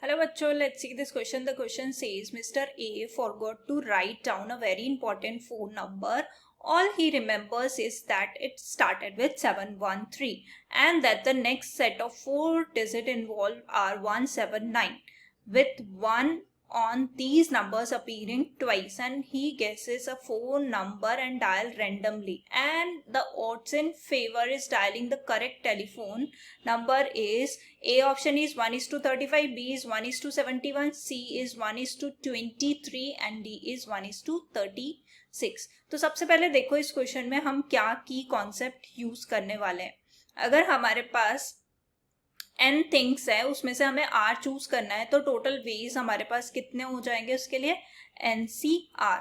Hello bachcho, let's see this question. The question says Mr. A forgot to write down a very important phone number. All he remembers is that it started with 713 and that the next set of 4 digits involved are 179 with 1 on these numbers appearing twice, and he guesses a phone number and dial randomly, and the odds in favor is dialing the correct telephone number is A option is 1:35, B is 1:71, C is 1:23 and D is 1:36. तो सबसे पहले देखो इस question में हम क्या की concept use करने वाले हैं. अगर हमारे पास n थिंग्स है, उसमें से हमें r चूज करना है, तो टोटल वेज हमारे पास कितने हो जाएंगे उसके लिए NCR.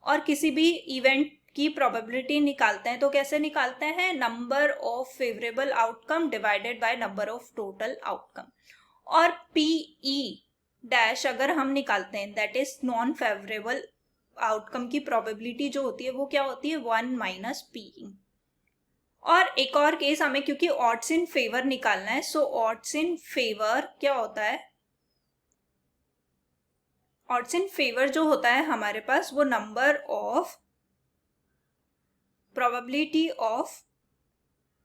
और किसी भी इवेंट की प्रोबेबिलिटी निकालते हैं तो कैसे निकालते हैं, number of favourable outcome divided by number of total outcome. और PE डैश अगर हम निकालते हैं, that is non favourable outcome की प्रोबेबिलिटी जो होती है वो क्या होती है, 1 माइनस PE. और एक और केस हमें क्योंकि ऑड्स इन फेवर निकालना है, सो ऑड्स इन फेवर क्या होता है, ऑड्स इन फेवर जो होता है हमारे पास वो number of probability of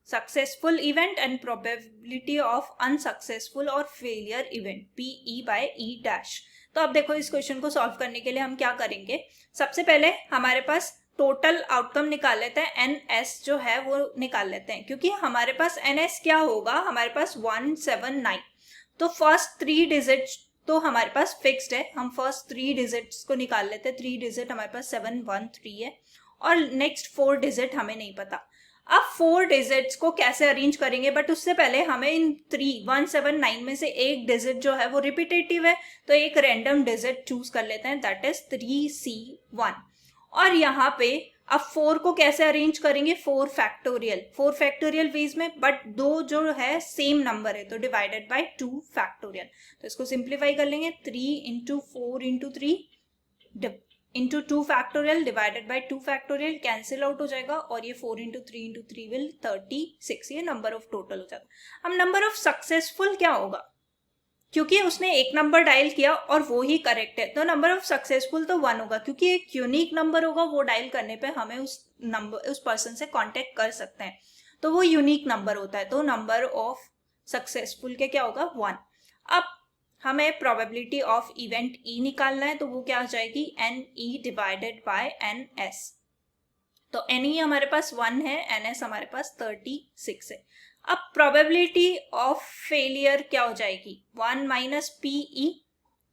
successful event and probability of unsuccessful और failure event, PE by E dash. तो अब देखो इस क्वेश्चन को सॉल्व करने के लिए हम क्या करेंगे, सबसे पहले हमारे पास टोटल आउटकम निकाल लेते हैं, NS जो है वो निकाल लेते हैं, क्योंकि हमारे पास NS क्या होगा, हमारे पास 179. तो फर्स्ट 3 डिजिट्स तो हमारे पास फिक्स्ड है, हम फर्स्ट 3 डिजिट्स को निकाल लेते हैं. 3 डिजिट हमारे पास 713 है और नेक्स्ट 4 डिजिट हमें नहीं पता. अब 4 डिजिट्स को कैसे अरेंज करेंगे, बट उससे पहले हमें इन 179 में से एक डिजिट जो है वो रिपीटेटिव है, तो एक रैंडम डिजिट चूज कर लेते हैं, दैट इज 3C1. और यहाँ पे अब 4 को कैसे अरेंज करेंगे, 4 फैक्टोरियल वेज में, बट दो जो है सेम नंबर है तो डिवाइडेड बाय 2 फैक्टोरियल. तो इसको सिंप्लीफाई कर लेंगे, 3 into 4 into 3 into 2 factorial divided by 2 factorial, cancel out हो जाएगा और ये 4 इंटू 3 इंटू 3 विल 36. ये नंबर ऑफ टोटल हो जाएगा. अब नंबर ऑफ सक्सेसफुल क्या होगा, क्योंकि उसने एक नंबर डायल किया और वो ही करेक्ट है, तो नंबर ऑफ सक्सेसफुल तो 1 होगा, क्योंकि एक यूनिक नंबर होगा, वो डायल करने पे हमें उस पर्सन से कांटेक्ट कर सकते हैं, तो वो यूनिक नंबर होता है. तो नंबर ऑफ सक्सेसफुल के क्या होगा, 1. अब हमें प्रोबेबिलिटी ऑफ इवेंट E निकालना है, तो वो क्या हो जाएगी, NE डिवाइडेड बाय NS. तो NE हमारे पास 1 है, NS हमारे पास 36 है. अब प्रोबेबिलिटी ऑफ फेलियर क्या हो जाएगी, 1 minus PE,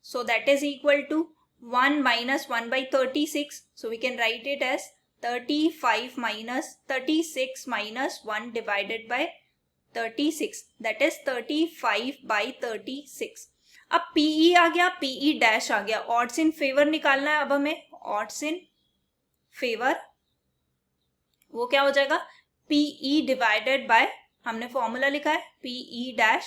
so that is equal to 1 minus 1 by 36, so we can write it as 36 minus 1 divided by 36, that is 35 by 36. अब PE आ गया, PE डैश आ गया, ऑड्स इन फेवर निकालना है. अब हमें ऑड्स इन फेवर वो क्या हो जाएगा, PE डिवाइडेड बाय, हमने फॉर्मूला लिखा है PE डैश,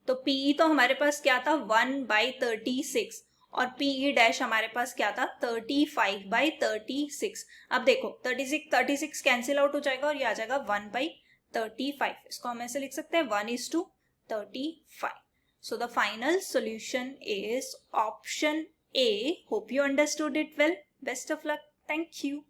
तो PE तो हमारे पास क्या था, 1 बाई 36 और PE डैश हमारे पास क्या था, 35 बाई 36. अब देखो 36 कैंसिल आउट हो जाएगा और ये आ जाएगा 1 बाई 35. इसको हम ऐसे लिख सकते हैं 1:35. So the final solution is option A. Hope you understood it well. Best of luck. Thank you.